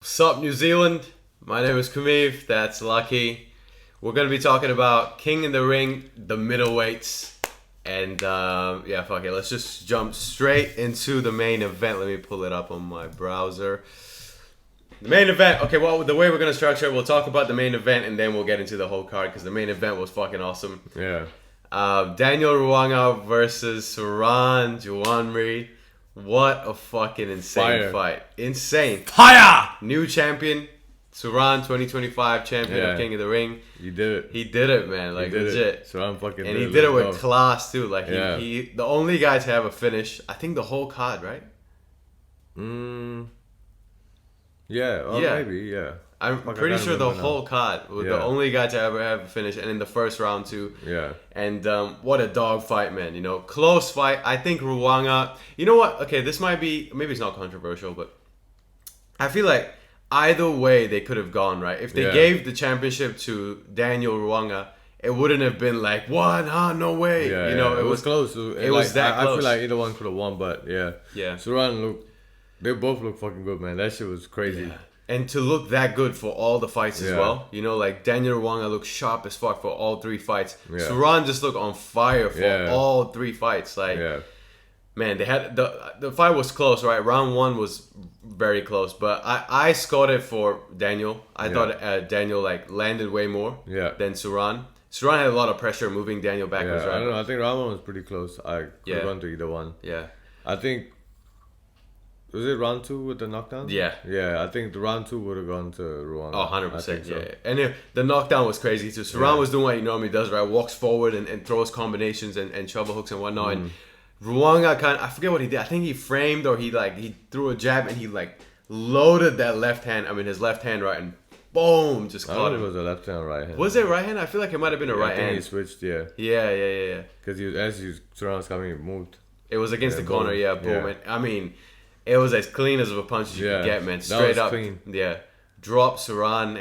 What's up, New Zealand? My name is Kumiv. That's Lucky. We're gonna be talking about King in the Ring, the middleweights, and yeah, fuck it. Let's just jump straight into the main event. Let me pull it up on my browser. The main event. Okay, well, the way we're gonna structure it, we'll talk about the main event, and then we'll get into the whole card because the main event was fucking awesome. Yeah. Daniel Ruwanga versus Suran Juanmiry. What a fucking insane fight. Insane. Fire! New champion. Suran 2025 champion of King of the Ring. He did it. He did it, man. Like, legit. Suran fucking and he did it with class, too. Like, Yeah. he the only guy to have a finish. I think the whole card, right? Yeah. Oh, Yeah. maybe. Yeah. I'm Fuck, I pretty can't sure the remember now. whole card was the Yeah. only guy to ever have a finish. And in the first round, too. Yeah. And what a dog fight, man. You know, close fight. I think Ruwanga. You know what? Okay, this might be, maybe it's not controversial, but I feel like either way they could have gone, right? If they gave the championship to Daniel Ruwanga, it wouldn't have been like, what? Huh? No way. Yeah. You know, it was close. It was that I close. feel like either one could have won, but yeah. Yeah. Suran they both look fucking good, man. That shit was crazy. Yeah. And to look that good for all the fights as Yeah. well. You know, like Daniel Ruwanga looked sharp as fuck for all three fights. Yeah. Suran just looked on fire for all three fights. Like, Yeah. man, they had the fight was close, right? Round one was very close, but I scored it for Daniel. I thought Daniel like landed way more than Suran. Suran had a lot of pressure moving Daniel backwards, Yeah. right? I don't know. I think round one was pretty close. I could have gone to either one. Yeah. I think. Was it round two with the knockdown? Yeah. Yeah, I think the round two would have gone to Ruwanga. Oh, 100%. So. Yeah. And the knockdown was crazy too. Suran was doing what he normally does, right? Walks forward and throws combinations and shovel hooks and whatnot. And Ruwanga I forget what he did. I think he framed or he threw a jab and he like loaded that left hand. I mean, his left hand, right? And boom, just I caught thought him. it was a left hand or right hand. Was it right hand? I feel like it might have been a right I think hand. he switched, yeah. Yeah. Because Suran was coming, he moved. It was against the corner, boom. boom. Yeah. And, I mean, it was as clean as of a punch as you could get, man. That Straight was up. clean. Yeah. Dropped Suran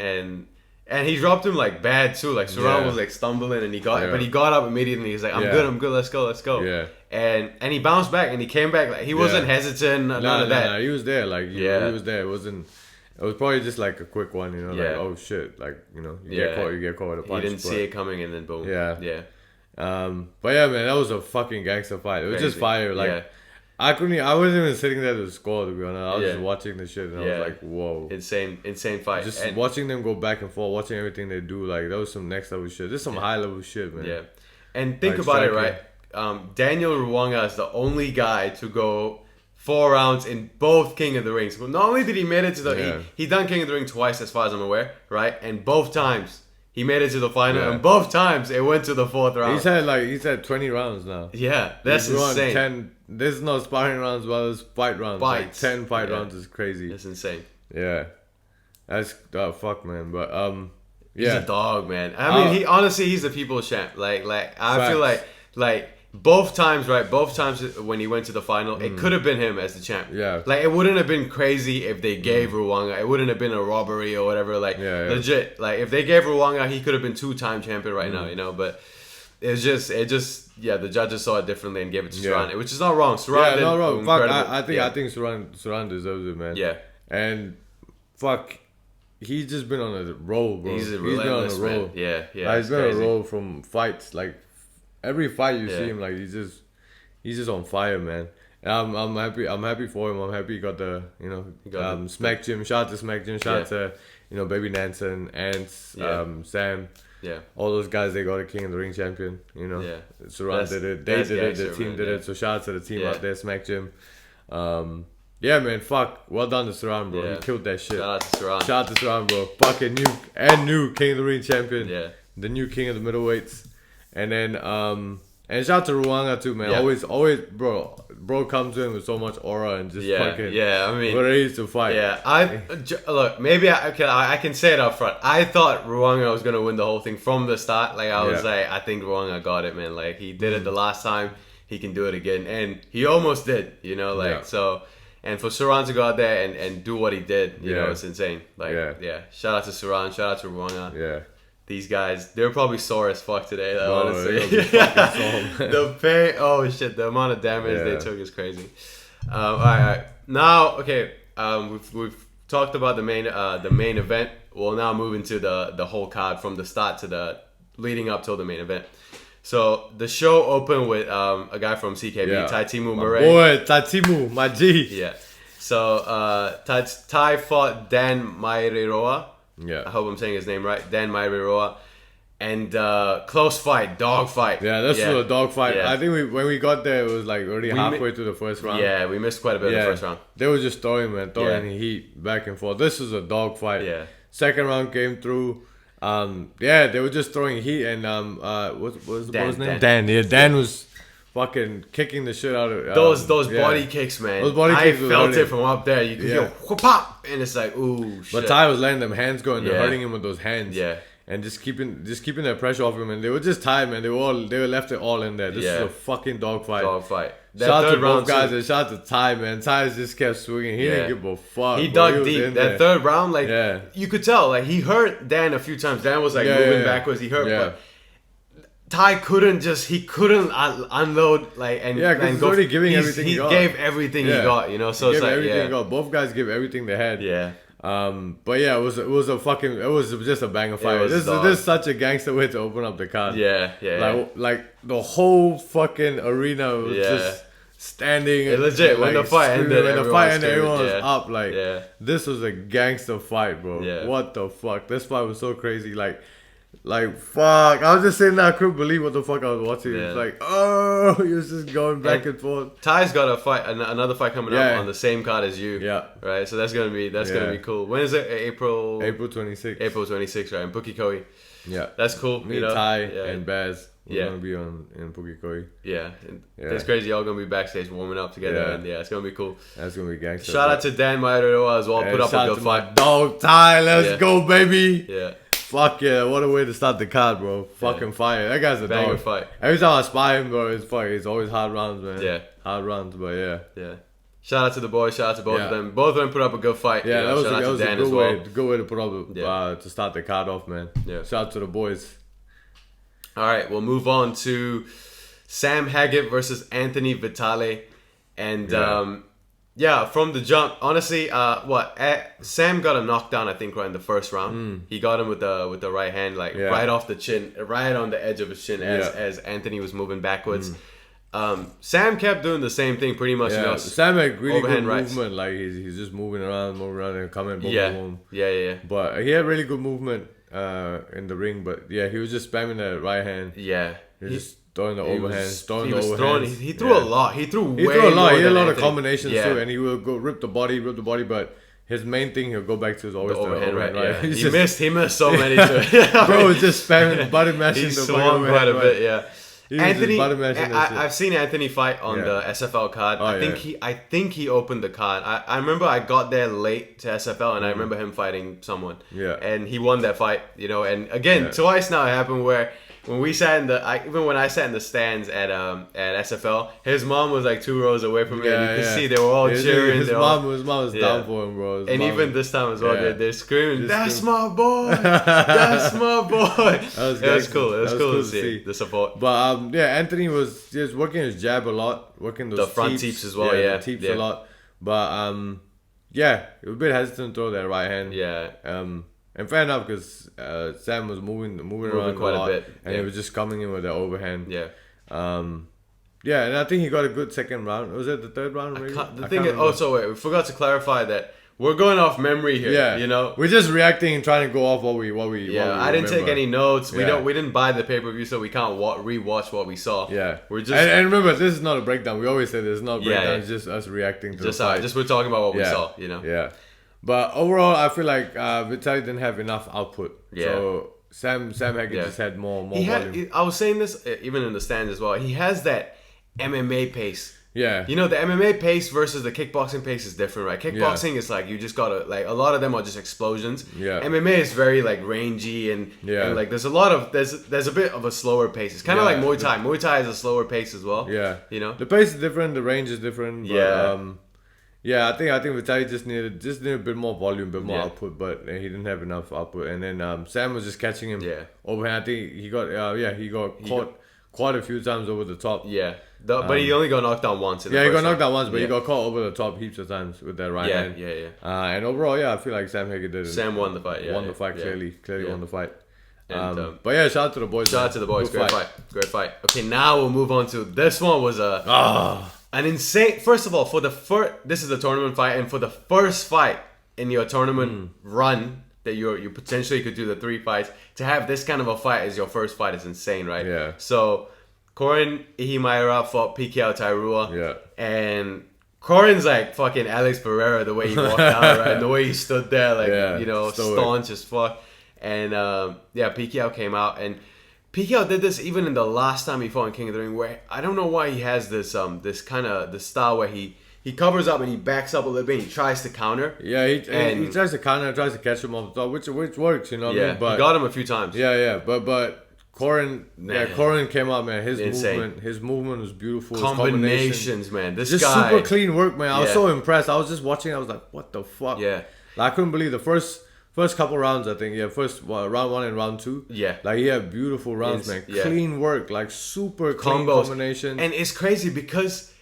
and he dropped him like bad too. Like Suran was like stumbling and he got but he got up immediately. He's like, I'm good, let's go. Yeah. And he bounced back and he came back like he wasn't hesitant, none of that. No, he was there, like he was there. It was probably just like a quick one, you know, like oh shit, like, you know, you get caught with a punch. He didn't see it coming and then boom. Yeah. Yeah. But yeah, man, that was a fucking gangster fight. It was just fire. Like I wasn't even sitting there to score, to be honest. I was just watching the shit and I was like, whoa. Insane fight. Just watching them go back and forth, watching everything they do, like that was some next level shit. This is some high level shit, man. Yeah. And think about it, right? Daniel Ruwanga is the only guy to go 4 rounds in both King of the Rings. Well, not only did he made it to the he done King of the Ring twice as far as I'm aware, right? And both times he made it to the final and both times it went to the 4th round. He's had 20 rounds now. Yeah, that's insane. 10, this is not sparring rounds, but it's fight rounds. Fights. Like 10 fight rounds is crazy. That's insane. Yeah. That's fuck, man. But He's a dog, man. I mean, he's the people's champ. Like I feel like both times, right? Both times when he went to the final, it could have been him as the champ. Yeah. Like it wouldn't have been crazy if they gave Ruwanga. It wouldn't have been a robbery or whatever. Like legit. Like if they gave Ruwanga, he could have been 2-time champion right now. You know, but it just the judges saw it differently and gave it to Suran, which is not wrong. Suran did not wrong. Fuck, incredible. I think Suran deserves it, man. Yeah. And fuck, he's just been on a roll, bro. He's relentless, been on a roll. man. Yeah. Like, he's been crazy. on a roll from fights. Like every fight you see him, like he's just on fire, man. And I'm happy for him. I'm happy he got the Smack Gym. Shout out to Smack Gym. Shout out to Baby Nansen, Ants, Sam. Yeah. All those guys, they got a King of the Ring champion, you know. Yeah. Suran did it. They did it. The team did it. So shout out to the team out there, Smack Gym. Yeah, man, fuck. Well done to Suran, bro. Yeah. He killed that shit. Shout out to Suran. Shout out to Suran, bro. Fucking new King of the Ring champion. Yeah. The new King of the middleweights. And then, and shout out to Ruwanga too, man. Yeah. Always, bro comes in with so much aura and just fucking I mean, ready to fight. Yeah, look. Maybe I can say it up front. I thought Ruwanga was gonna win the whole thing from the start. Like I was like, I think Ruwanga got it, man. Like he did it the last time, he can do it again, and he almost did. You know, like so. And for Suran to go out there and do what he did, you know, it's insane. Like, shout out to Suran, shout out to Ruwanga. Yeah. These guys, they're probably sore as fuck today, though, Bro, honestly. The pain, the amount of damage they took is crazy. All right. Now, okay, we've talked about the main event. We'll now move into the whole card from the start to the leading up till the main event. So the show opened with a guy from CKB, Taitimu Murray. Boy, Taitimu, my G. Yeah. So Tai fought Dan Maireroa. Yeah. I hope I'm saying his name right. Dan Maireroa. And close fight, dog fight. Yeah, that's a dog fight. Yeah. I think when we got there, it was like already halfway through the first round. Yeah, we missed quite a bit of the first round. They were just throwing heat back and forth. This was a dog fight. Yeah. Second round came through. They were just throwing heat and what was his name? Dan. Yeah, Dan was fucking kicking the shit out of those body kicks, man. Those body kicks I felt it from up there. You could hear pop, and it's like, ooh, shit. But Tai was letting them hands go and they're hurting him with those hands. Yeah. And just keeping that pressure off him, and they were just tired, man. They were left it all in there. This is a fucking dog fight. Shout out to both guys and shout out to Tai, man. Tai just kept swinging. He didn't give a fuck. He dug deep. That third round, you could tell, he hurt Dan a few times. Dan was moving backwards. He hurt, but Tai couldn't unload because he's already giving everything he got. He gave everything he got, So it's everything he got. Both guys give everything they had. Yeah. But yeah, it was just a banger fight. This is such a gangster way to open up the card. Like the whole fucking arena was just standing. Legit. When the fight ended, everyone was up. This was a gangster fight, bro. Yeah. What the fuck? This fight was so crazy. Like fuck, I was just sitting there, I couldn't believe what the fuck I was watching. It was like, he was just going back and forth. Ty's got another fight coming up on the same card as you. Yeah. Right, so that's gonna be cool. When is it? April 26th. April 26th, right? In Pikiao. Yeah. That's cool. Me, Ty, and Baz. We're gonna be in Pikiao. Yeah. It's crazy. Y'all gonna be backstage warming up together, and it's gonna be cool. That's gonna be gangster. Shout out to Dan Maireroa as well. Put up a good fight. Dog Ty, let's go, baby. Yeah. Fuck yeah, what a way to start the card, bro. Fucking fire. That guy's a banger dog. Fight. Every time I spy him, bro, it's always hard rounds, man. Yeah. Hard rounds, but yeah. Shout out to the boys, shout out to both of them. Both of them put up a good fight. Yeah, that was a good way to put up to start the card off, man. Yeah. Shout out to the boys. Alright, we'll move on to Sam Haggit versus Anthony Vitale. And from the jump, honestly, Sam got a knockdown, I think, right in the first round. He got him with the right hand, right off the chin, right on the edge of his chin as Anthony was moving backwards. Sam kept doing the same thing pretty much. Sam had really good movement. Like he's just moving around and coming. Boom. But he had really good movement in the ring. But he was just spamming that right hand. Yeah, he was just throwing the overhand. He threw a lot. He threw a lot. He had a lot of combinations too, and he will go rip the body. But his main thing he'll go back to is always the overhand. Right? Yeah. He missed so many too. Bro was just spamming body mashing. He swung quite a bit. Yeah. Anthony, I've seen Anthony fight on the SFL card. I think he opened the card. I remember I got there late to SFL and I remember him fighting someone. Yeah. And he won that fight, And again, twice now it happened where when we sat when I sat in the stands at SFL, his mom was like 2 rows away from me, and you could see they were all cheering. His mom was down for him, bro. Even this time as well, they're screaming, "That's my boy! That's my boy!" It was cool. It was cool to see the support. But Anthony was just working his jab a lot, working those front teeps as well. Yeah, the teeps a lot. But he was a bit hestant to throw that right hand. Yeah. And fair enough, because Sam was moving around quite a bit, and he was just coming in with the overhand. Yeah. And I think he got a good second round. Was it the third round? Maybe? We forgot to clarify that we're going off memory here. Yeah. We're just reacting and trying to go off what we I didn't take any notes. We didn't buy the pay-per-view, so we can't rewatch what we saw. Yeah. We're just and remember, this is not a breakdown. We always say this is not a breakdown. It's just us reacting to the fight. Just we're talking about what we saw. Yeah. But overall, I feel like Vitale didn't have enough output. Yeah. So Sam Haggit just had more volume. I was saying this even in the stands as well. He has that MMA pace. Yeah. The MMA pace versus the kickboxing pace is different, right? Kickboxing is like you just gotta a lot of them are just explosions. Yeah. MMA is very rangy and there's a lot of there's a bit of a slower pace. It's kind of like Muay Thai. Muay Thai is a slower pace as well. Yeah. The pace is different. The range is different. But, I think Vitale just needed a bit more volume, a bit more output, but he didn't have enough output. And then Sam was just catching him overhand. I think he got caught quite a few times over the top. Yeah. But he only got knocked down once. He got knocked down once, but he got caught over the top heaps of times with that right hand. And overall, I feel like Sam Haggit did it. Sam won the fight. Won the fight clearly won the fight. But yeah, shout out to the boys. Shout out to the boys. Great fight. Okay, now we'll move on to this one. Was an insane. First of all, this is a tournament fight, and for the first fight in your tournament run that you potentially could do the 3 fights, to have this kind of a fight as your first fight is insane, right? Yeah. So Corin Ihimaera fought Pikiao Tairua. Yeah. And Corin's like fucking Alex Pereira, the way he walked out, right? And the way he stood there, like staunch as fuck. And Pikiao came out, and Pikiao did this even in the last time he fought in King of the Ring, where I don't know why he has this kind of the style where he covers up and he backs up a little bit and he tries to counter. Yeah, he tries to counter, tries to catch him off the top, which works, you know what I mean? But he got him a few times. But Corin came out, man. His movement was beautiful. Combinations, man. This just guy, super clean work, man. I was so impressed. I was just watching. I was like, what the fuck? Yeah. Like, I couldn't believe the first couple rounds. I think round 1 and round 2. Yeah. Like, he had beautiful rounds, man. Yeah. Clean work, like super clean combinations. And it's crazy because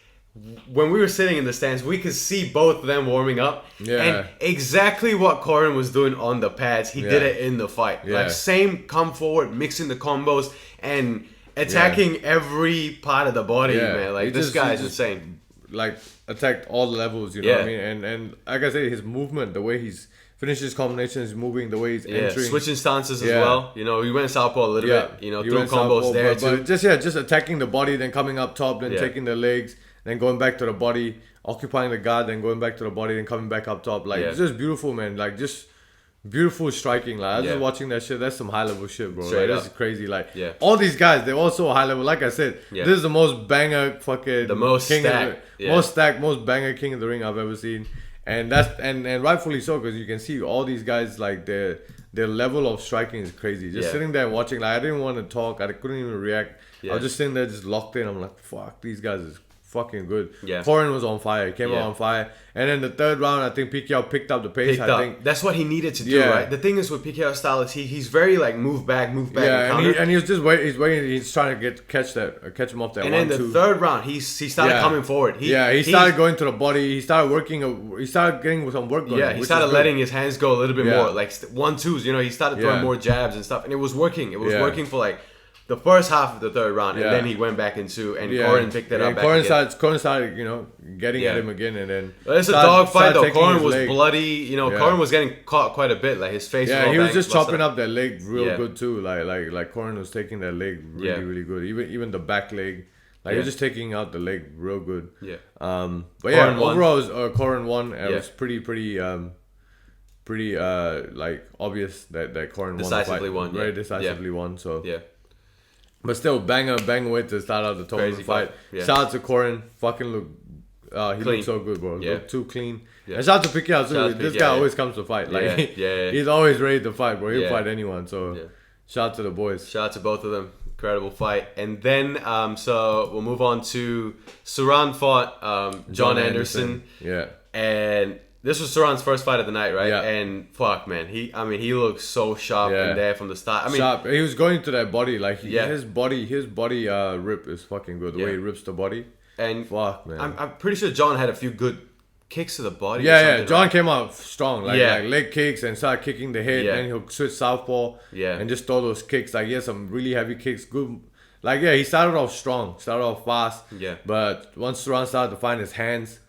when we were sitting in the stands, we could see both of them warming up. Yeah. And exactly what Corin was doing on the pads, he did it in the fight. Yeah. Like, same come forward, mixing the combos, and attacking every part of the body, man. Like, this guy is insane. Like, attacked all the levels, you know what I mean? And like I said, his movement, the way he's finishes combinations, moving, the way he's entering. Switching stances as well. You know, he went southpaw a little bit. You know, threw combos there too. But just attacking the body, then coming up top, then taking the legs, then going back to the body, occupying the guard, then going back to the body, then coming back up top. Like, it's just beautiful, man. Like, just beautiful striking. Like, I was just watching that shit. That's some high level shit, bro. Like, this is crazy. Like, all these guys, they're all so high level. Like I said, this is the most banger fucking... The most stacked. Most stacked, most banger King of the Ring I've ever seen. And that's and rightfully so, because you can see all these guys, like, their level of striking is crazy. Just sitting there and watching, like, I didn't want to talk. I couldn't even react. I was just sitting there just locked in. I'm like, fuck, these guys is fucking good. Corin was on fire. He came out on fire. And then the third round, I think Pikiao picked up the pace. I think that's what he needed to do, right? The thing is with Pikiao's style is he's very like move back, and he was just waiting. He's waiting. He's trying to catch him off that. And then the third round, he started coming forward. He started going to the body. He started working. He started getting some work going. Yeah, he started letting his hands go a little bit more, like 1-2s. You know, he started throwing more jabs and stuff, and it was working. It was working for like the first half of the third round, and then he went back into, and Corin picked it up. Corin started, you know, getting at him again, and then it's a dog fight though. Corin was bloody. You know, Corin was getting caught quite a bit. Like his face. Yeah, he was just chopping up that leg real good too. Like Corin was taking that leg really good. Even the back leg. Like he was just taking out the leg real good. Yeah. But Corin overall, Corin won. It was pretty like obvious that Corin decisively won. Very decisively won. So yeah. But still, banger way to start out the tournament fight. Shout out to Corin. Fucking look, he looked so good, bro. Looked too clean. And shout out to Pikiao too. This guy always comes to fight. Like he's always ready to fight, bro. He'll fight anyone. So shout out to the boys. Shout out to both of them. Incredible fight. And then so we'll move on to Suran fought John Anderson. Yeah. And this was Suran's first fight of the night, right? Yeah. And fuck, man, he looked so sharp in there from the start. I mean, sharp. He was going to that body, like his body rip is fucking good. The way he rips the body. And fuck, man, I'm pretty sure John had a few good kicks to the body. John came out strong, like leg kicks and started kicking the head. Then he'll switch southpaw, and just throw those kicks. Like he had some really heavy kicks. Good. Like he started off strong, started off fast. Yeah. But once Suran started to find his hands.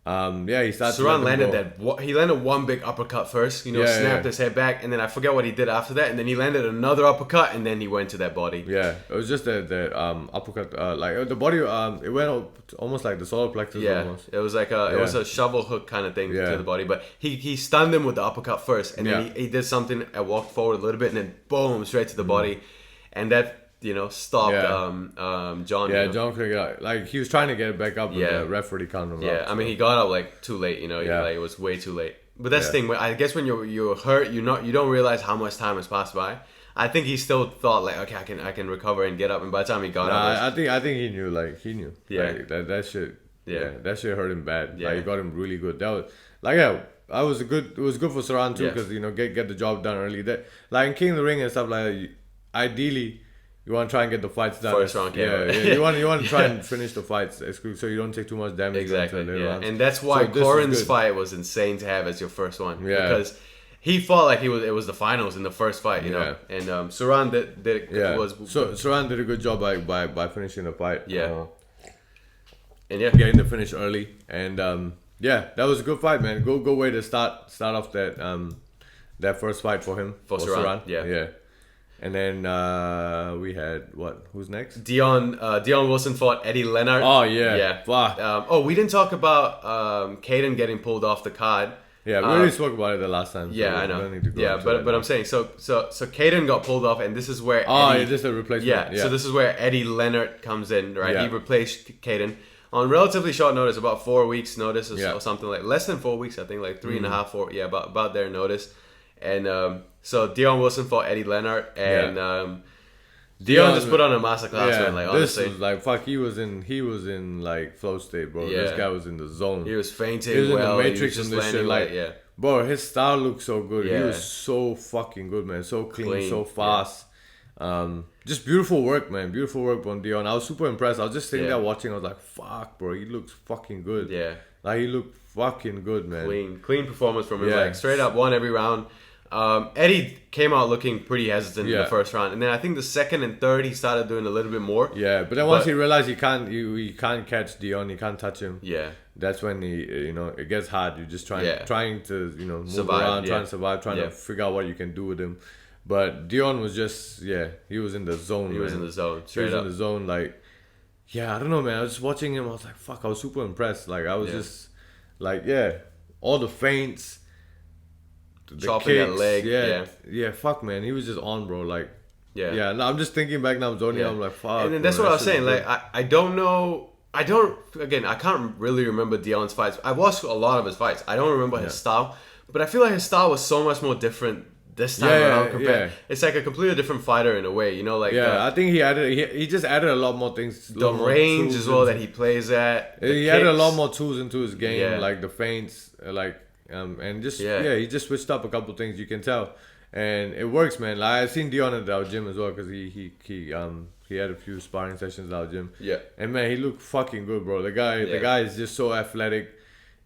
He started. Suran landed that. He landed one big uppercut first. You know, snapped his head back, and then I forget what he did after that. And then he landed another uppercut, and then he went to that body. Yeah, it was just the uppercut. Like the body, it went almost like the solar plexus. Yeah, almost. It was like it was a shovel hook kind of thing to the body. But he stunned him with the uppercut first, and then he did something. I walked forward a little bit, and then boom, straight to the body, and that. You know, stopped John. Yeah, John couldn't get out. Like he was trying to get it back up, but the referee counted him out. Yeah, I mean he got out like too late. You know, like it was way too late. But that's the thing. I guess when you're hurt, you don't realize how much time has passed by. I think he still thought like, okay, I can recover and get up. And by the time he got out, I think he knew. Like he knew. Yeah, like, that shit. Yeah, that shit hurt him bad. Yeah, like, he got him really good. That was like it was good for Suran too because you know get the job done early. That like in King of the Ring and stuff like that, ideally. You want to try and get the fights done. First round KO. Yeah. You want to try and finish the fights so you don't take too much damage. Exactly. Later rounds. And that's why Corin's fight was insane to have as your first one. Yeah. Because he fought like it was the finals in the first fight, you know. And Suran Suran did a good job by finishing the fight. Yeah. And getting the finish early. And that was a good fight, man. Go way to start off that first fight for him. For Suran. Yeah. And then we had who's next? Dion Wilson fought Eddy Lenart. Oh yeah. We didn't talk about Caden getting pulled off the card. Yeah, we already spoke about it the last time. So I know. But I'm saying so Caden got pulled off, and this is where Eddie, just a replacement. Yeah, so this is where Eddy Lenart comes in, right? He replaced Caden on relatively short notice, about 4 weeks notice or something, like less than 4 weeks, I think, like 3.5, 4. Yeah, about their notice. And so Dion Wilson fought Eddy Lenart, and Dion just put on a masterclass, man. Like, honestly, this was like fuck. He was in like flow state, bro. Yeah. This guy was in the zone. He was fainting. He was well. in the Matrix and this shit. Like, bro, his style looked so good. Yeah. He was so fucking good, man. So clean. So fast. Just beautiful work, man. Beautiful work on Dion. I was super impressed. I was just sitting there watching. I was like, fuck, bro. He looks fucking good. Yeah. Like, he looked fucking good, man. Clean performance from him. Like, straight up won every round. Eddy came out looking pretty hesitant in the first round, and then I think the second and third he started doing a little bit more. Yeah, but then once he realized he can't catch Dion, he can't touch him. Yeah, that's when it gets hard. You're just trying to move survive, around, trying to survive, trying to figure out what you can do with him. But Dion was just he was in the zone. He was in the zone. Straight up. In the zone. Like, I don't know, man. I was just watching him. I was like, fuck. I was super impressed. Like, I was just like, all the feints. The chopping kicks, that leg, fuck, man, he was just on, bro. Like, no, I'm just thinking back now, I'm like, fuck. And then that's what I was saying. Like, I don't know. I can't really remember Dion's fights. I watched a lot of his fights. I don't remember his style, but I feel like his style was so much more different this time around compared. It's like a completely different fighter in a way, you know. Like, I think he just added a lot more things. The range as well that he plays at. He added a lot more tools into his game, like the feints, like. And just he just switched up a couple things, you can tell, and it works, man. Like, I've seen Dion at our gym as well, because he had a few sparring sessions at our gym. Yeah, and man, he looked fucking good, bro. The guy is just so athletic.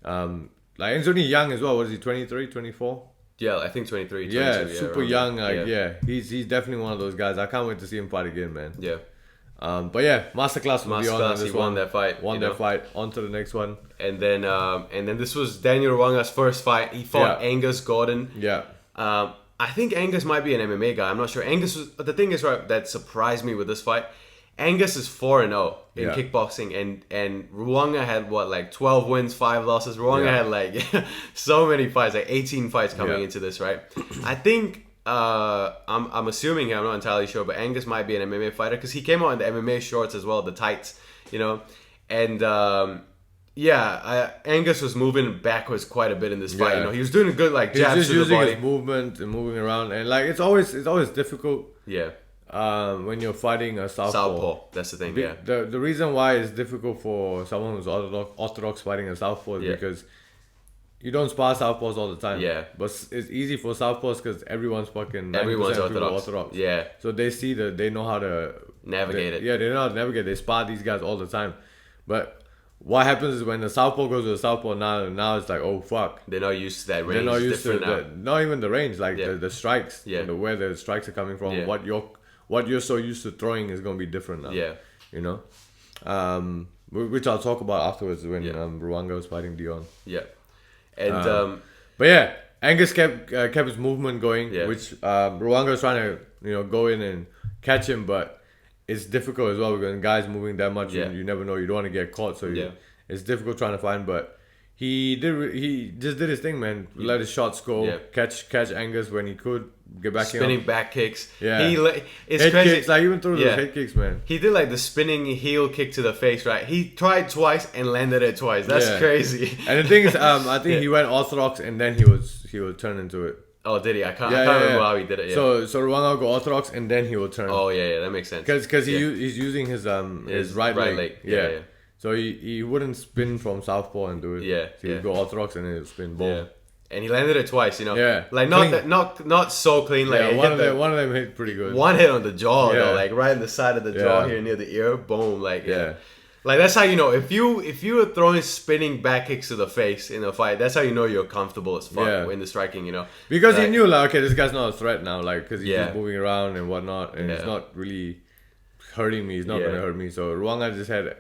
Like, he's only young as well. What is he, 23, 24? Yeah, I think 23. 22, yeah, super young. Like, he's definitely one of those guys. I can't wait to see him fight again, man. Yeah. But masterclass with Dion on this he won that fight. Fight. On to the next one. And then this was Daniel Ruwanga's first fight. He fought Aengus Gordon. Yeah. I think Aengus might be an MMA guy. I'm not sure. The thing is, right, that surprised me with this fight. Aengus is 4-0 in kickboxing, and Ruwanga had 12 wins, 5 losses. Ruwanga had so many fights, like 18 fights coming into this, right? I think. I'm assuming here, I'm not entirely sure, but Aengus might be an MMA fighter, because he came out in the MMA shorts as well, the tights, you know, and Aengus was moving backwards quite a bit in this fight. You know, he was doing a good jabs to the body, his movement and moving around, and like it's always difficult. Yeah. When you're fighting a southpaw. That's the thing. The reason why it's difficult for someone who's orthodox fighting a southpaw is because you don't spar southpaws all the time. Yeah. But it's easy for southpaws because everyone's orthodox. Yeah. So they know how to navigate it. Yeah, they know how to navigate. They spar these guys all the time. But what happens is when the southpaw goes to the southpaw, now it's like, oh fuck. They're not used to that range. They're not used to not even the range, like the strikes. Yeah. Where the strikes are coming from. Yeah. What you're so used to throwing is gonna be different now. Yeah. You know? Which I'll talk about afterwards when Ruwanga was fighting Dion. Yeah. And but yeah, Aengus kept his movement going, which Ruwanga was trying to go in and catch him, but it's difficult as well because when guys moving that much, you never know. You don't want to get caught, so it's difficult trying to find. But he just did his thing, man. Let his shots go, catch Aengus when he could, get back spinning back kicks. Yeah, it's head crazy. Kicks, like even through those head kicks, man. He did the spinning heel kick to the face, right? He tried twice and landed it twice. That's crazy. And the thing is, I think he went orthodox and then he would turn into it. Oh, did he? I can't remember how he did it. Yeah. So Ruwanga will go orthodox and then he will turn. Oh yeah, that makes sense. Because he's using his right leg. Yeah. So he wouldn't spin from southpaw and do it. Yeah. So he'd go orthodox and then he'll spin. Boom. Yeah. and he landed it twice. You know, Yeah. like not so clean. Like Yeah, one of them hit pretty good. One hit on the jaw though, Yeah. like right in the side of the jaw here near the ear. Boom, like Yeah. Like that's how you know if you are throwing spinning back kicks to the face in a fight, that's how you know you're comfortable as fuck in the striking, you know. Because like, he knew like, okay, this guy's not a threat now, like because he's Yeah. just moving around and whatnot, and he's not really hurting me. He's not gonna hurt me. So Ruwanga just had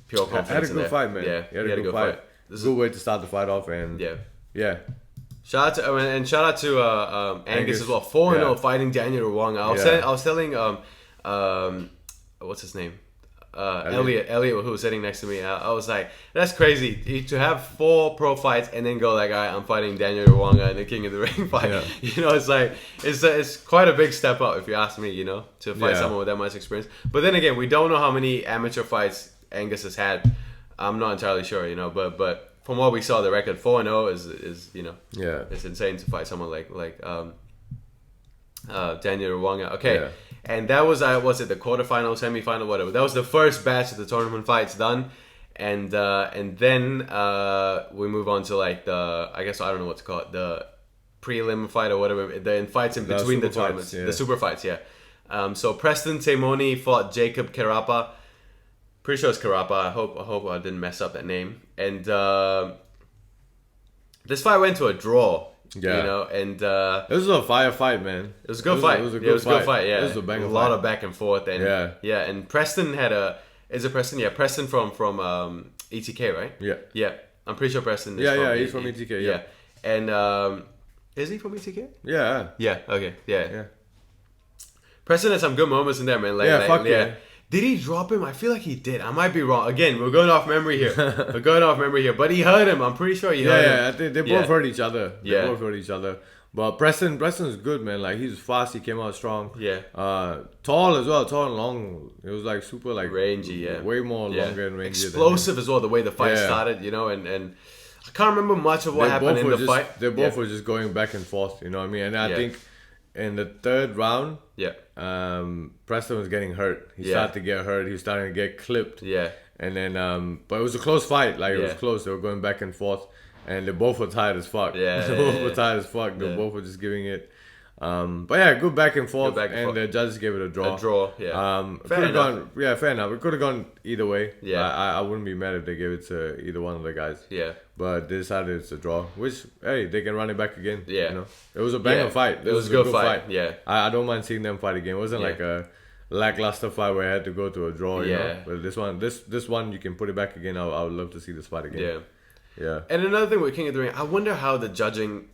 pure confidence. had a in good there. fight, man. Yeah, he had a good fight. Good way to start the fight off, and yeah. Shout out to shout out to Aengus as well. 4-0 fighting Daniel Ruwanga. I was telling what's his name? Elliot, who was sitting next to me. I was like, that's crazy to have 4 pro fights and then go like, all right, I'm fighting Daniel Ruwanga in the King of the Ring fight. Yeah. You know, it's like it's quite a big step up if you ask me. You know, to fight someone with that much experience. But then again, we don't know how many amateur fights Aengus has had. I'm not entirely sure. You know, but from what we saw, the record 4-0 is you know, it's insane to fight someone like Daniel Ruwanga. Okay. Yeah. And that was the quarterfinal, semifinal, whatever. That was the first batch of the tournament fights done, and then we move on to like I guess I don't know what to call it, the prelim fight or whatever, the fights in between the tournaments, the super fights, So Preston Moni fought Jaycob Kerapa. Pretty sure it's Kerapa. I hope I didn't mess up that name. And this fight went to a draw. Yeah. You know, and this was a fire fight, man. It was a good fight. It was a good fight. Yeah, it was a lot of back and forth. And and Preston had is it Preston? Yeah, Preston from ETK, right? Yeah. I'm pretty sure Preston. Is he's from ETK. Yeah, and is he from ETK? Yeah. Okay. Yeah. Preston had some good moments in there, man. Like, Did he drop him? I feel like he did. I might be wrong. Again, we're going off memory here. But he hurt him. I'm pretty sure he hurt him. Yeah, I think they both hurt each other. Both hurt each other. But Preston's good, man. Like, he's fast. He came out strong. Yeah. Tall as well. Tall and long. It was like super like rangy. Way more longer and rangy. Explosive as well. The way the fight started, you know, and I can't remember much of what happened in the fight. They both were just going back and forth. You know what I mean? And I think in the third round, Preston was getting hurt. He started to get hurt. He was starting to get clipped. Yeah. And then, but it was a close fight. Like, it was close. They were going back and forth. And they both were tired as fuck. They both were tired as fuck. They both were just giving it. But yeah, good back and forth. And the judges gave it a draw. Fair enough. Fair enough. It could have gone either way. Yeah. I wouldn't be mad if they gave it to either one of the guys. Yeah. But they decided it's a draw. Which, hey, they can run it back again. Yeah. You know? It was a banger fight. It was a good fight. Yeah. I don't mind seeing them fight again. It wasn't like a lackluster fight where I had to go to a draw. You know? But this one, you can put it back again. I would love to see this fight again. Yeah. Yeah. And another thing with King of the Ring, I wonder how the judging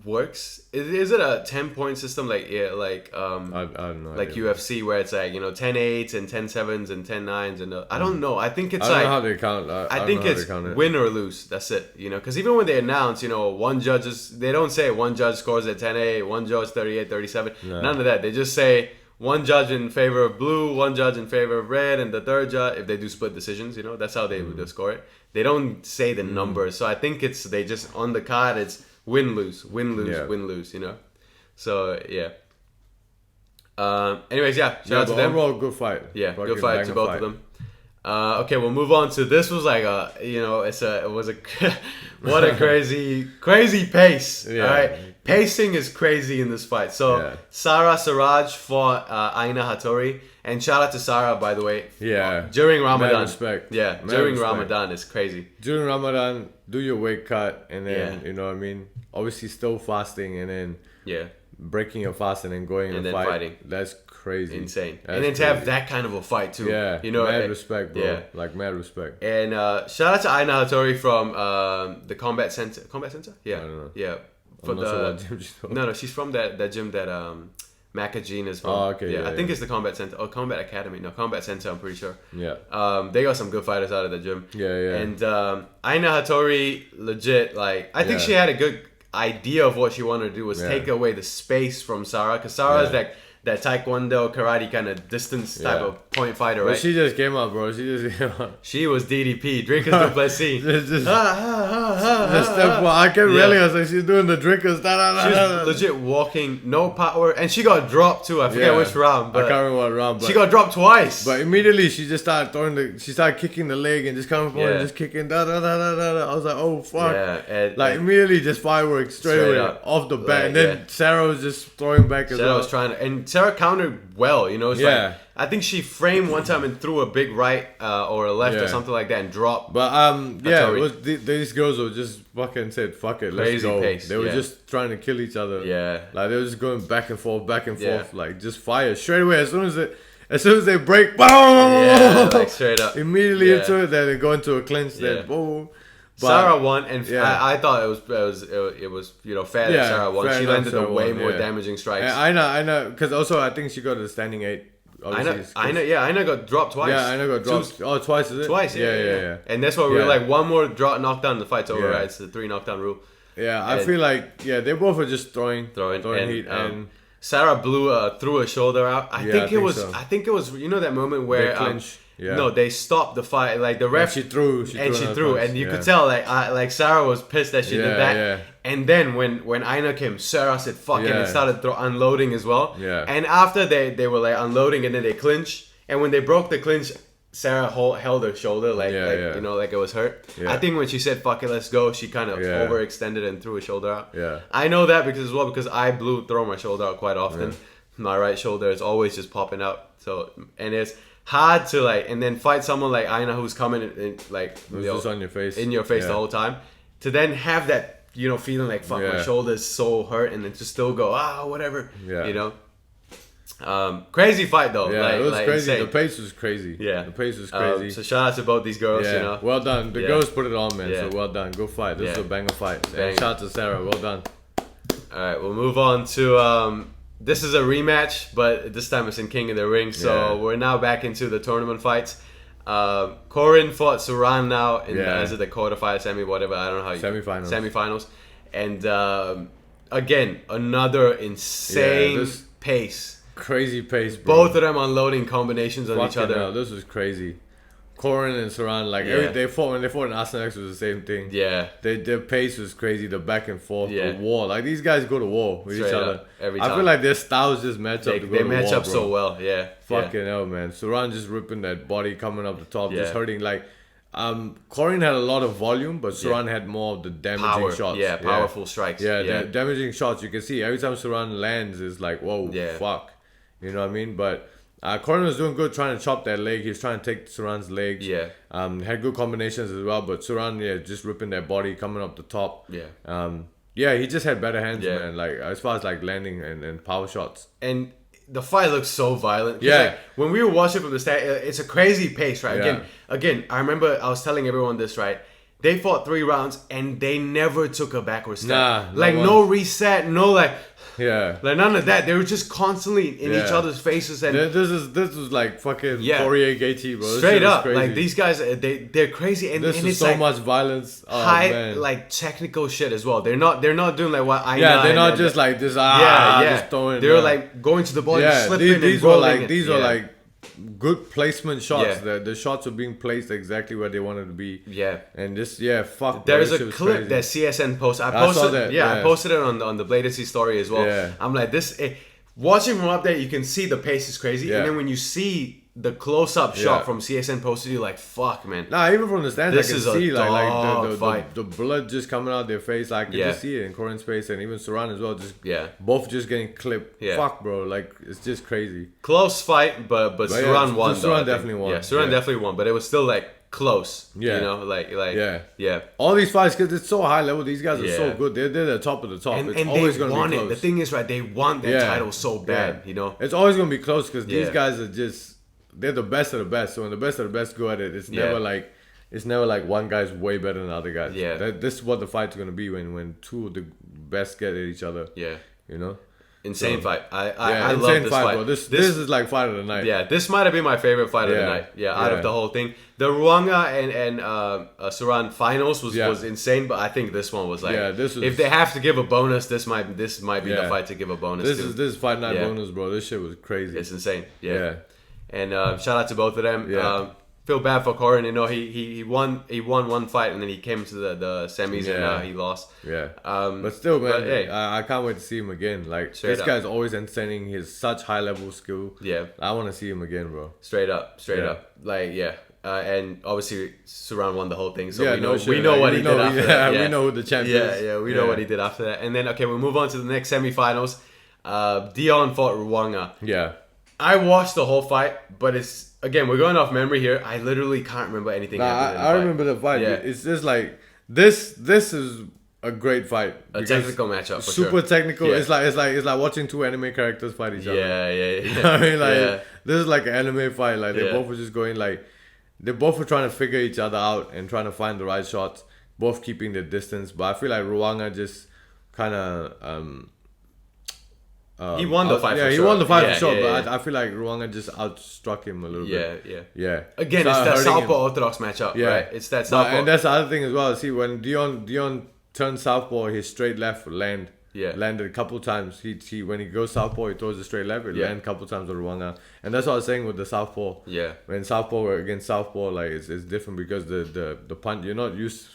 works. Is it a 10-point system I don't know. Like UFC where it's like, you know, 10-8s and 10-7s and 10-9s and I don't know. I think it's I don't know how they count. I think it's win or lose. That's it. You know, because even when they announce, you know, they don't say one judge scores at 10-8, one judge 38-37. No. None of that. They just say one judge in favor of blue, one judge in favor of red, and the third judge, if they do split decisions, you know, that's how they would score it. They don't say the numbers. So I think they just, on the card, it's win-lose, win-lose, you know? So, yeah. Anyways, shout out to them. Overall, good fight. Yeah, good fight to both of them. Okay, we'll move on to this. Was like what a crazy pace. Yeah. All right, pacing is crazy in this fight. So Siraj fought Aina Hattori, and shout out to Sarah, by the way. Yeah, during Ramadan. Mad respect. Yeah, during Ramadan is crazy. During Ramadan, do your weight cut, and then you know what I mean. Obviously, still fasting, and then breaking your fast, and then going and then fighting. That's crazy, insane. That's and then to have that kind of a fight too. Yeah, you know, mad respect, bro. Yeah, like mad respect. And shout out to Aina Hattori from the Combat Center. Combat Center? Yeah, I don't know. Yeah. For no, she's from that gym that Macajine is from. Oh, okay. Yeah, I think it's the Combat Center or Combat Academy. No, Combat Center. I'm pretty sure. Yeah. They got some good fighters out of the gym. Yeah. And Aina Hattori, legit. Like, I think she had a good idea of what she wanted to do was take away the space from Sarah, because Sarah is like that taekwondo karate kind of distance type of point fighter, right? But she just came out, bro. She just came out. She was DDP, drinkers Duplessis. I can't really. I was like, she's doing the drinkers. She was legit walking, no power, and she got dropped too. I forget which round, but I can't remember what round. But she got dropped twice. But immediately she just started she started kicking the leg and just coming forward and just kicking. I was like, oh fuck! Yeah, like immediately just fireworks straight away off the bat, and then Sarah was just throwing back as well. Sarah was trying to, and Sarah countered well. You know, it's like, I think she framed one time and threw a big right or a left or something like that and dropped. But these girls were just fucking said fuck it, let's go. Pace, they were just trying to kill each other. Yeah, like they were just going back and forth, like just fire straight away as soon as they break, boom! Yeah, like straight up. Immediately into it, then they go into a clinch. Then boom. But, Sarah won, and I thought it was fair that Sarah won. She landed a way more damaging strikes. Aina, because also I think she got a standing 8. Aina got dropped twice. Yeah, Aina got dropped. Twice, is it? Twice, yeah. And that's why we were like, one more knockdown, the fight's over, right? It's the 3 knockdown rule. Yeah, I feel like they both were just throwing heat, and Sarah threw her shoulder out. I think it was that moment where they clinch. No, they stopped the fight. Like the ref, and she threw, and you could tell like Sarah was pissed that she did that. Yeah. And then when Aina came, Sarah said "fuck" it and started unloading as well. Yeah. And after they were like unloading, and then they clinched. And when they broke the clinch, Sarah held her shoulder like it was hurt. Yeah. I think when she said "fuck it, let's go," she kind of overextended and threw her shoulder out. Yeah. I know that because I throw my shoulder out quite often. Yeah. My right shoulder is always just popping out. So and it's hard to and then fight someone like Aina who's coming just on your face the whole time, to then have that feeling like fuck my shoulder's so hurt, and then to still go whatever crazy fight though. It was crazy. Insane. The pace was crazy. The pace was crazy. So shout out to both these girls. Well done. The girls put it on, man. So well done. Go fight. This is a banger fight. And shout out to Sarah. Well done. All right, we'll move on to this is a rematch, but this time it's in King of the Ring. So we're now back into the tournament fights. Corin fought Suran now in the quarterfinal, semi, whatever. I don't know how you semifinals. And again, another insane pace. Crazy pace, bro. Both of them unloading combinations on each other. Hell, this was crazy. Corin and Suran, when they fought in Arsenal X was the same thing. Yeah. Their pace was crazy, the back and forth, the war. Like these guys go to war with each other. Every time. I feel like their styles just match up to go to war. They match up bro. So well, yeah. Fucking hell, man. Suran just ripping that body coming up the top, just hurting. Corin had a lot of volume, but Suran had more of the damaging shots. Yeah, powerful strikes. Yeah, damaging shots. You can see every time Suran lands, it's like, whoa, fuck. You know what I mean? But Corin was doing good trying to chop that leg. He was trying to take Suran's legs. Yeah. Had good combinations as well, but Suran, just ripping that body, coming up the top. Yeah. He just had better hands, man. Like as far as landing and power shots. And the fight looks so violent. Yeah. When we were watching from the start, it's a crazy pace, right? Yeah. Again, I remember I was telling everyone this, right? They fought 3 rounds and they never took a backward step. No reset, none of that. They were just constantly in each other's faces. And this was like fucking Poirier Gaethje, bro. Straight up, like these guys, they're crazy. And this is so much violence. High, technical shit as well. They're not doing like what I know. Yeah, they're not just like this. Just throwing. They're like going to the body, slipping these and rolling. These are like good placement shots. The shots are being placed exactly where they wanted to be. Yeah. And fuck. There's a clip that CSN posted. I saw that. I posted it on the Blatancy story as well. Yeah. I'm like watching from up there, you can see the pace is crazy, and then when you see the close-up shot from CSN posted, you're like, fuck, man. Nah, even from the stands, I can see the blood just coming out their face. I can just see it in Corin's face, and even Suran as well. Both just getting clipped. Yeah. Fuck, bro. Like, it's just crazy. Close fight, but Suran won. Suran definitely won. Yeah, Suran definitely won, but it was still close. Yeah. All these fights, because it's so high level, these guys are so good. They're the top of the top. And always they going to be close. The thing is, right, they want their title so bad, It's always going to be close because these guys are just... They're the best of the best. So when the best of the best go at it, it's never like one guy's way better than the other guys. Yeah. This is what the fight's gonna be when 2 of the best get at each other. Yeah. Insane fight. I insane love this fight. bro. This is like fight of the night. Yeah, this might have been my favorite fight of the night. Yeah, out of the whole thing. The Ruwanga and Suran finals was insane, but I think this one was like, if they have to give a bonus, this might be the fight to give a bonus. This is fight night bonus, bro. This shit was crazy. It's insane. Yeah. And shout out to both of them. Yeah. Feel bad for Corin. You know, he won one fight and then he came to the semis and he lost. Yeah. But still, man, I can't wait to see him again. Like this guy's always entertaining. He has such high level skill. Yeah. I want to see him again, bro. Straight up. Like and obviously Suran won the whole thing, so we know what he did after that. We know who the champion is. We know what he did after that. And then we'll move on to the next semifinals. Dion fought Ruwanga. Yeah. I watched the whole fight, but it's again we're going off memory here. I literally can't remember anything. I remember the fight. Yeah. It's just like this is a great fight. A technical matchup. For super technical. Yeah. It's like watching two anime characters fight each other. Yeah. I mean, this is like an anime fight. Like they both were just going like. They both were trying to figure each other out and trying to find the right shots, both keeping their distance. But I feel like Ruwanga just kind of... he won the fight for sure. He won the fight for sure, but I feel like Ruwanga just outstruck him a little bit. Yeah. Again, it's that Southpaw Orthodox matchup, right? It's that Southpaw. And that's the other thing as well. See, when Dion turned Southpaw, his straight left landed a couple times. He when he goes Southpaw, he throws a straight left. It lands a couple times with Ruwanga. And that's what I was saying with the Southpaw. Yeah. When Southpaw against Southpaw, like it's different because the punch, you're not used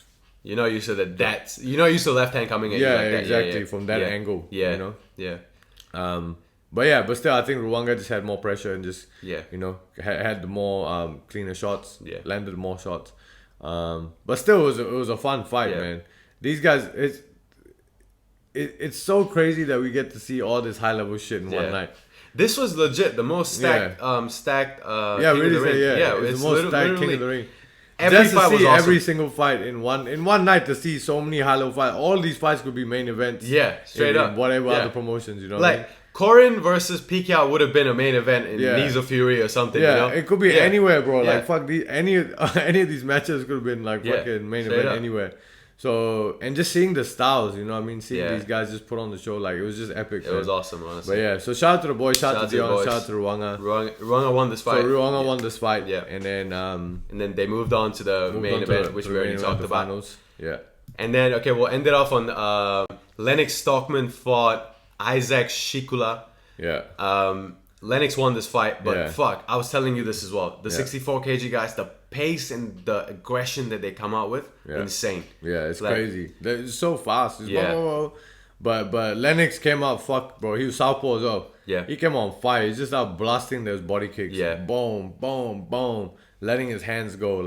to that. You're not used to left hand coming at you like that. Exactly. From that angle. Yeah. You know? Yeah. But still, I think Ruwanga just had more pressure and just had the more cleaner shots. Yeah. Landed more shots. But still, it was a fun fight, man. These guys, it's so crazy that we get to see all this high level shit in one night. This was legit the most stacked it's the most stacked King of the Ring. Every fight was awesome. Every single fight in one night to see so many high level fights. All these fights could be main events. Yeah, straight up. Whatever other promotions, you know. Like Corin versus Pikiao would have been a main event in Knees of Fury or something. Yeah, you know? It could be anywhere, bro. Like fuck any of these matches could have been like fucking main event anywhere. So, and just seeing the styles, you know what I mean? Seeing these guys just put on the show, like, it was just epic. It was awesome, honestly. But so shout out to the boys, shout out to Dion, shout out to Ruwanga. Ruwanga won this fight. So, Ruwanga won this fight. Yeah. And then they moved on to the main event, which we already talked about. Finals. Yeah. And then, we'll end it off on Lennix Stockman fought Isaac Tshikula. Yeah. Lennix won this fight, but fuck, I was telling you this as well. The 64 kg guys, the pace and the aggression that they come out with, insane. Yeah, it's crazy. They're so fast. It's But Lennix came out, bro. He was southpaw as well. Yeah. He came on fire. He's just out blasting those body kicks. Yeah. Boom, boom, boom. Letting his hands go.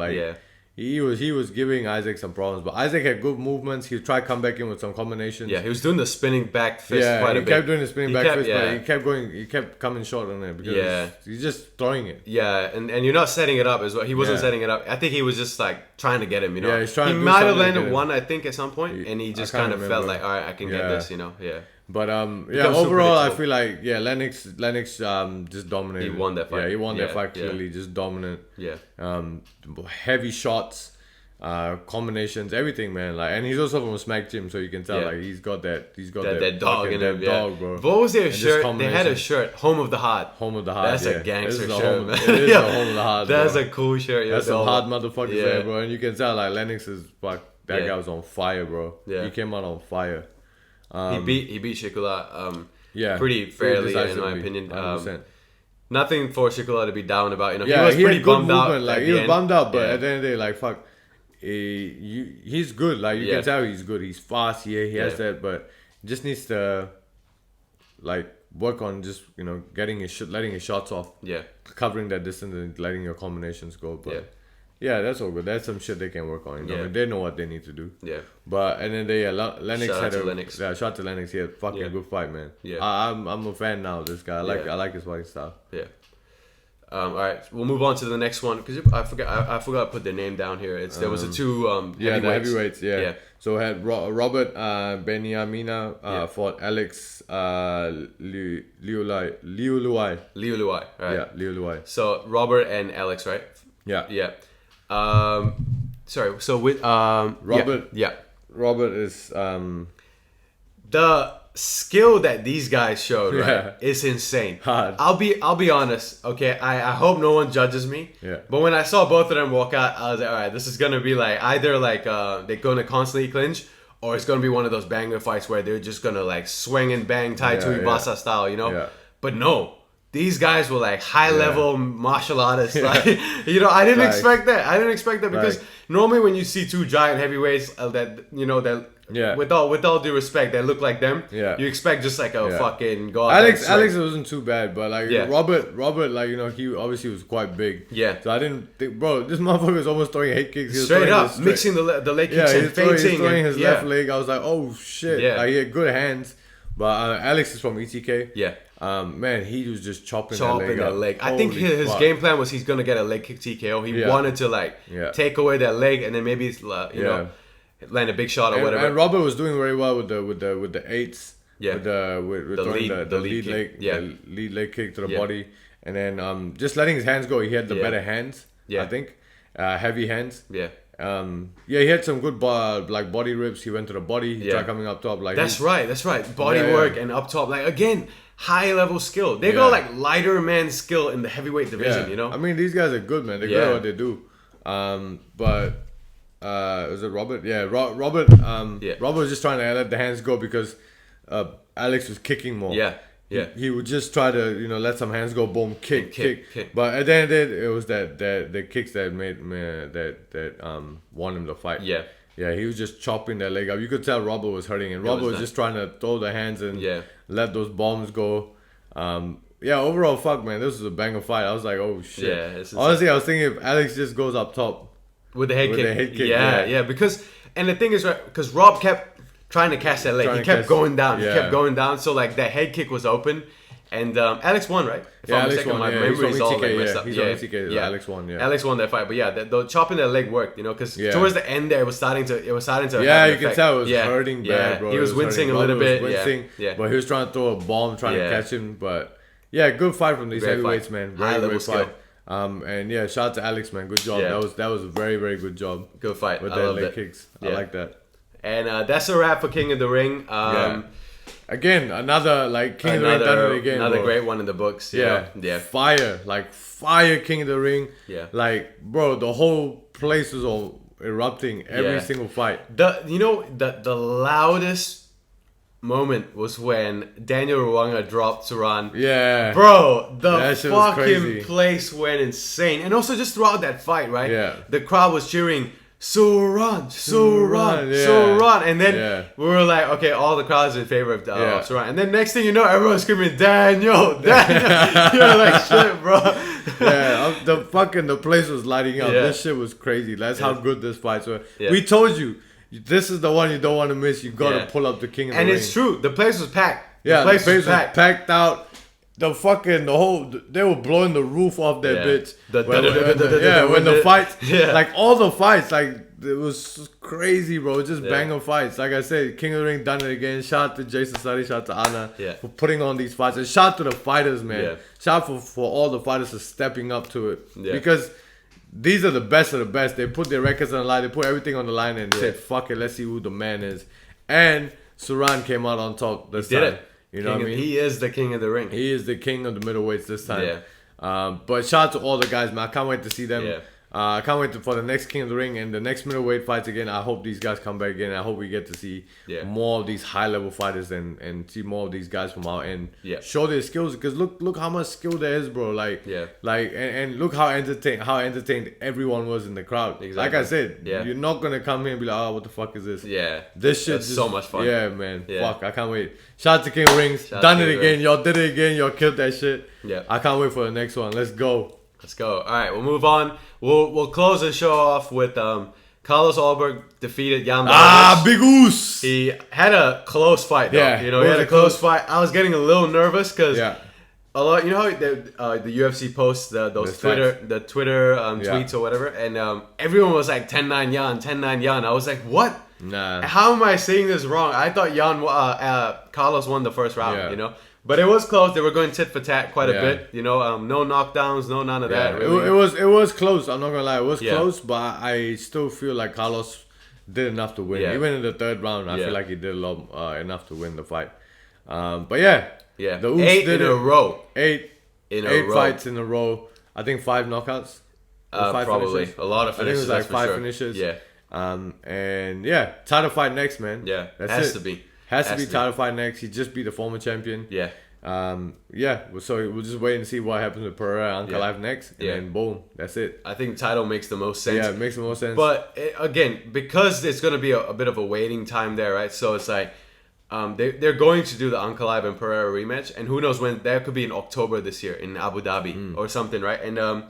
He was giving Isaac some problems, but Isaac had good movements. He tried to come back in with some combinations. Yeah, he was doing the spinning back fist quite a bit. He kept doing the spinning back fist, but he kept going. He kept coming short on it because he's just throwing it. Yeah, and you're not setting it up as well. He wasn't setting it up. I think he was just like trying to get him. You know, he's trying. He might have landed one, I think, at some point, and he just kind of felt like, all right, I can get this. You know, But overall, I feel like Lennix just dominated. He won that fight. Yeah, he won that fight clearly, just dominant. Yeah. Heavy shots. Combinations, everything, man. Like, and he's also from a Smack Gym, so you can tell like he's got that dog in him. Dog, bro. What was their shirt? They had a shirt, Home of the Heart. Home of the Heart. That's a gangster shirt, man. It is the Home of the Heart. That's a cool shirt. That's some hard motherfuckers there, bro. And you can tell like Lennix is that guy was on fire, bro. Yeah. He came out on fire. He beat Tshikula pretty fairly, in my opinion. Nothing for Tshikula to be down about. You know, he was pretty bummed out. He was bummed out, but at the end of the day, like fuck. He's good. Like, you can tell he's good. He's fast. He has that, but just needs to like work on just letting his shots off. Yeah, covering that distance and letting your combinations go. But that's all good. That's some shit they can work on. They know what they need to do. Yeah. But and then Lennix shout out to Lennix. He had fucking good fight, man. Yeah. I'm a fan now of this guy. I like his fighting style. Yeah. All right, we'll move on to the next one because I forgot to put their name down here. There was the two the heavyweights. Yeah. So we had Robert Beniamina fought Alex Leuluai. Leuluai, right? Yeah, Leuluai. So Robert and Alex, right? Yeah. Yeah. Sorry. So with Robert. Yeah. Robert is the skill that these guys showed, right, Yeah. is insane. Hard. I'll be honest, okay? I hope no one judges me. Yeah. But when I saw both of them walk out, I was like, all right, this is gonna be like either like they're gonna constantly clinch, or it's gonna be one of those banger fights where they're just gonna like swing and bang Taitui Basa style, you know? Yeah. But no. These guys were like high level martial artists. Like, you know, I didn't expect that. I didn't expect that because normally when you see two giant heavyweights that, you know, that with all due respect, they look like them. Yeah. You expect just like a fucking god. Alex wasn't too bad, but like Robert, like, you know, he obviously was quite big. Yeah. So I didn't think, bro, this motherfucker was almost throwing head kicks. He was straight up, mixing the leg kicks and feinting. He was throwing his left leg. I was like, oh shit. Yeah. Like, he had good hands. But Alex is from ETK. Yeah. Man, he was just chopping that leg. I think his game plan was he's gonna get a leg kick TKO. He wanted to like take away that leg and then maybe you know, land a big shot or whatever. And Robert was doing very well with the eights. Yeah. With throwing the lead leg, the lead leg kick to the body, and then just letting his hands go. He had the better hands. Yeah. I think heavy hands. Yeah. He had some good body rips. He went to the body. He tried coming up top. Like that's right. Body work and up top. Like again, high level skill. They got like lighter man skill in the heavyweight division. You know. I mean, these guys are good, man. They're good at what they do. But is it Robert? Yeah, Robert. Robert was just trying to let the hands go because Alex was kicking more. Yeah. Yeah, he would just try to, you know, let some hands go, boom, kick. But at the end of the day, it was the kicks that made won him the fight. Yeah, he was just chopping that leg up. You could tell Robert was hurting, and Robert was just trying to throw the hands and let those bombs go. Overall, fuck, man, this was a banger fight. I was like, oh shit. Yeah, honestly, I was thinking if Alex just goes up top with the head kick. Yeah, because and the thing is, right, because Rob kept trying to catch that leg. He kept going down. He kept going down. So like that head kick was open, and Alex won, right? If I'm mistaken, my memory's all like messed up. He's on ETK. Alex won. Yeah, Alex won that fight. But yeah, the chopping that leg worked. You know, because towards the end there, it was starting to. Yeah, you can tell it was hurting bad, bro. He was wincing a little bit. But he was trying to throw a bomb, trying to catch him. But yeah, good fight from these heavyweights, man. Very great fight. And yeah, shout out to Alex, man. Good job. That was a very, very good job. Good fight. With that leg kicks. I like that. And that's a wrap for King of the Ring. Again, another like King of the Ring done it again. Another great one in the books. Yeah. Fire King of the Ring. Yeah. Like, bro, the whole place was all erupting every single fight. The loudest moment was when Daniel Ruwanga dropped Suran. Yeah. Bro, the fucking place went insane. And also just throughout that fight, right? Yeah. The crowd was cheering Suran. And then we were like, okay, all the crowds in favor of Suran. And then next thing you know, everyone's screaming, Daniel. You're like, shit, bro. The place was lighting up. This shit was crazy. That's how good this fight was. We told you, this is the one you don't want to miss. You gotta pull up the King of the Ring. And it's true. The place was packed. Yeah, the place was packed out. They were blowing the roof off that bitch. When the fights, like all the fights, like it was crazy, bro. Just banger fights. Like I said, King of the Ring done it again. Shout out to Jason Sari, shout out to Aina for putting on these fights. And shout out to the fighters, man. Yeah. Shout out for all the fighters for stepping up to it. Yeah. Because these are the best of the best. They put their records on the line. They put everything on the line and said, fuck it, let's see who the man is. And Suran came out on top this time. Did it. You know what I mean? He is the King of the Ring. He is the king of the middleweights this time. Yeah. But shout out to all the guys, man. I can't wait to see them. Yeah. I can't wait for the next King of the Ring and the next middleweight fights again. I hope these guys come back again. I hope we get to see more of these high-level fighters and see more of these guys from our end show their skills. Because look how much skill there is, bro. And look how entertained everyone was in the crowd. Exactly. Like I said, you're not gonna come here and be like, oh, what the fuck is this? Yeah, this shit is so much fun. Yeah, man. Yeah. Fuck, I can't wait. Shout out to King of Rings. Done it again. Y'all did it again. Y'all killed that shit. Yeah. I can't wait for the next one. Let's go. All right, we'll move on. We'll close the show off with Carlos Ulberg defeated Jan Blachowicz. Big Oos! He had a close fight, though. Yeah, he had a close fight. I was getting a little nervous because a lot. You know how the UFC posts those Twitter tweets or whatever, and everyone was like 10-9 Jan, 10-9 Jan. I was like, what? Nah. How am I saying this wrong? I thought Carlos won the first round. You know. But it was close. They were going tit for tat quite a bit. You know, no knockdowns, no none of that. Really. It was close. I'm not gonna lie, it was close. But I still feel like Carlos did enough to win. Even in the third round, I feel like he did enough to win the fight. But yeah. Yeah. The Oops 8 did in a row. 8 in a row. fights in a row. I think 5 knockouts. 5 probably. finishes. A lot of finishes. I think it was like 5 sure. finishes. Yeah. And yeah, title fight next, man. Yeah. That's Has it. to be. Has to be title fight next. He just beat the former champion. Yeah. Yeah. So we'll just wait and see what happens with Pereira and Ankalaev next, and then boom, that's it. I think title makes the most sense. Yeah, it makes the most sense. But again, because there's going to be a bit of a waiting time there, right? So it's like they're going to do the Ankalaev and Pereira rematch, and who knows when? That could be in October this year in Abu Dhabi or something, right? And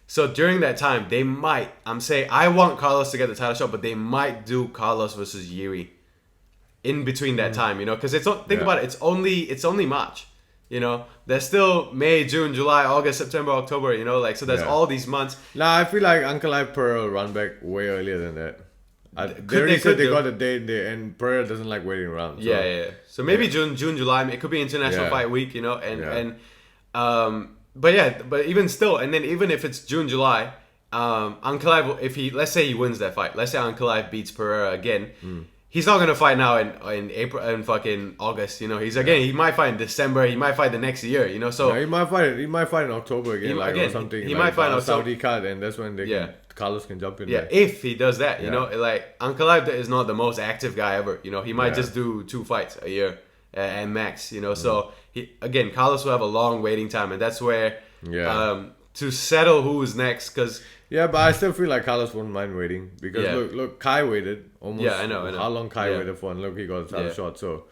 so during that time, they might. I'm saying I want Carlos to get the title shot, but they might do Carlos versus Yuri in between that time, you know, because think about it, it's only March, you know, there's still May, June, July, August, September, October, you know, like, so there's all these months. Nah, I feel like Ankalaev Pereira will run back way earlier than that. They already said they got a date there, and Pereira doesn't like waiting around. So. Yeah. So maybe June, July, it could be International Fight Week, you know, but even still, and then even if it's June, July, Ankalaev, let's say he wins that fight, let's say Ankalaev beats Pereira again. He's not gonna fight now in April and fucking August, you know. He might fight in December. He might fight the next year, you know. So he might fight in October again, or something. He might fight in October. Saudi card, and that's when Carlos can jump in. Yeah, if he does that, you know, like Ankalaev is not the most active guy ever, you know. He might just do 2 fights a year and max, you know. So Carlos will have a long waiting time, and that's where to settle who's next, because. Yeah, but I still feel like Carlos wouldn't mind waiting, because look, Kai waited almost. Yeah, I know. How long Kai waited for, and look, he got a title shot. So,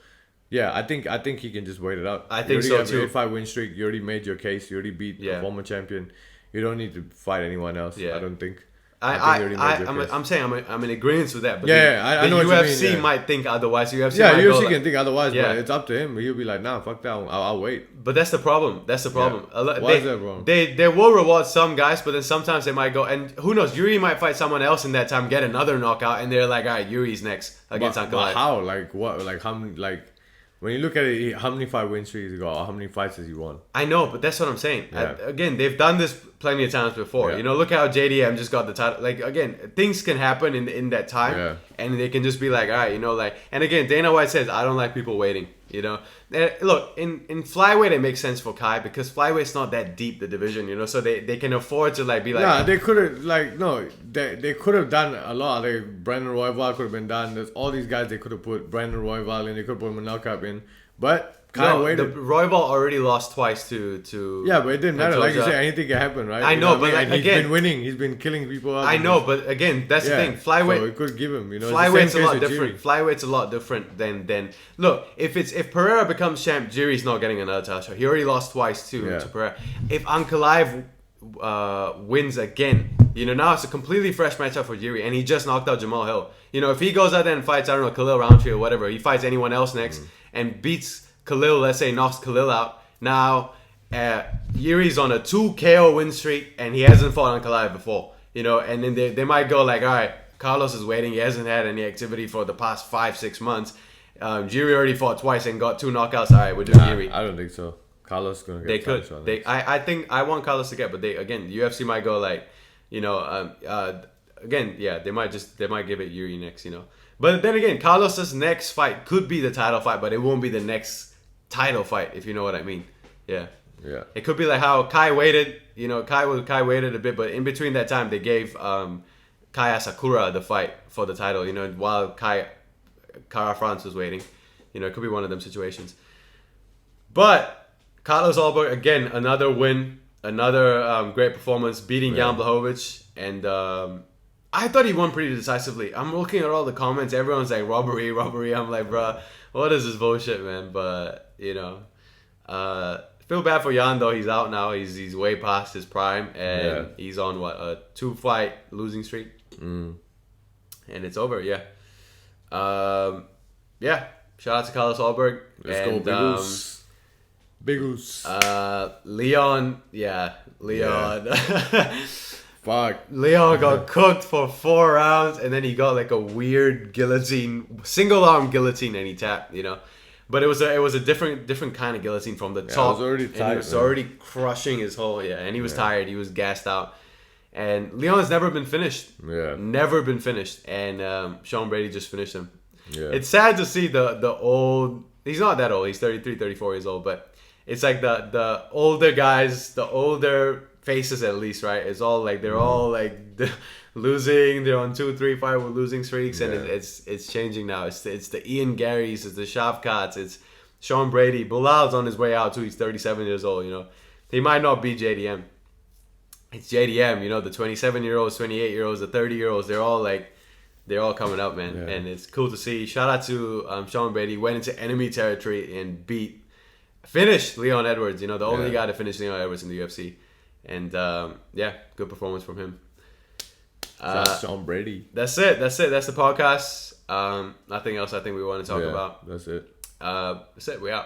yeah, I think he can just wait it out. I think so too. You already have 8-5 win streak. You already made your case. You already beat the former champion. You don't need to fight anyone else. I don't think. I'm saying I'm in agreement with that. But I know the what UFC you mean, might think otherwise. UFC can think otherwise, but it's up to him. He'll be like, nah, fuck that. I'll wait. But that's the problem. Why is that problem? They will reward some guys, but then sometimes they might go, and who knows? Yuri might fight someone else in that time, get another knockout, and they're like, all right, Yuri's next against Ankalaev. But how? Like what? Like how many? Like. When you look at it, how many fight win streaks he got, or how many fights has he won? I know, but that's what I'm saying. Again, they've done this plenty of times before. You know, look how JDM just got the title. Like, again, things can happen in that time, and they can just be like, all right, you know, like. And again, Dana White says, I don't like people waiting. You know, and look, in flyweight it makes sense for Kai, because flyweight's not that deep, the division, you know, so they can afford to be like. Yeah, they could have they could have done a lot. Brandon Royval could have been done. There's all these guys they could have put Brandon Royval in. They could have put Manelkap in, but. The Royval already lost twice to. Yeah, but it didn't matter. Like you said, anything can happen, right? I know, but he's been winning. He's been killing people up. I know, but again, that's the thing. Flyweight. So it could give him, you know. Flyweight's a lot different. Flyweight's a lot different than. Look, if Pereira becomes champ, Jiri's not getting another title shot. He already lost twice to Pereira. If Ankalaev wins again, you know, now it's a completely fresh matchup for Jiri, and he just knocked out Jamal Hill. You know, if he goes out there and fights, I don't know, Khalil Roundtree or whatever, he fights anyone else next and beats Khalil, let's say, knocks Khalil out. Now, Yuri's on a 2 KO win streak, and he hasn't fought Ankalaev before. You know, and then they might go like, all right, Carlos is waiting. He hasn't had any activity for the past 5-6 months. Yuri already fought twice and got 2 knockouts. All right, we're doing Yuri. I don't think so. Carlos is gonna get. They could. I think I want Carlos to get, but UFC might go like, you know, they might give it Yuri next. You know, but then again, Carlos's next fight could be the title fight, but it won't be the next title fight, if you know what I mean. Yeah. It could be like how Kai waited. You know, Kai waited a bit, but in between that time, they gave Kaya Sakura the fight for the title. You know, while Kara France was waiting. You know, it could be one of them situations. But Carlos Ulberg, again, another win, another great performance, beating Jan Blachowicz, and I thought he won pretty decisively. I'm looking at all the comments. Everyone's like, robbery. I'm like, bruh, what is this bullshit, man? But, you know, feel bad for Jan, though. He's out now. He's way past his prime, and he's on, a 2-fight losing streak? And it's over, shout out to Carlos Ulberg. Let's go, Big Goose. Leon. Leon. Fuck. Leon got cooked for 4 rounds, and then he got like a weird guillotine, single arm guillotine, and he tapped, you know. But it was a different kind of guillotine from the top. It was already tight. He was already crushing his whole, and he was tired. He was gassed out. And Leon's never been finished. Never been finished. And Sean Brady just finished him. It's sad to see the old he's not that old. He's 33, 34 years old, but it's like the older guys, the older faces at least, right? It's all like they're all like losing. They're on 2, 3, 5 with losing streaks, and it's changing now. It's the Ian Garys, it's the Shavkats, it's Sean Brady. Bilal's on his way out too. He's 37 years old. You know, he might not be JDM. It's JDM. You know, the 27-year-olds, 28-year-olds, the 30-year-olds. They're all coming up, man, and it's cool to see. Shout out to Sean Brady. Went into enemy territory and finished Leon Edwards. You know, the only guy to finish Leon Edwards in the UFC. And good performance from him. Sean Brady. That's it. That's the podcast. Nothing else I think we want to talk about. That's it. That's it. We out.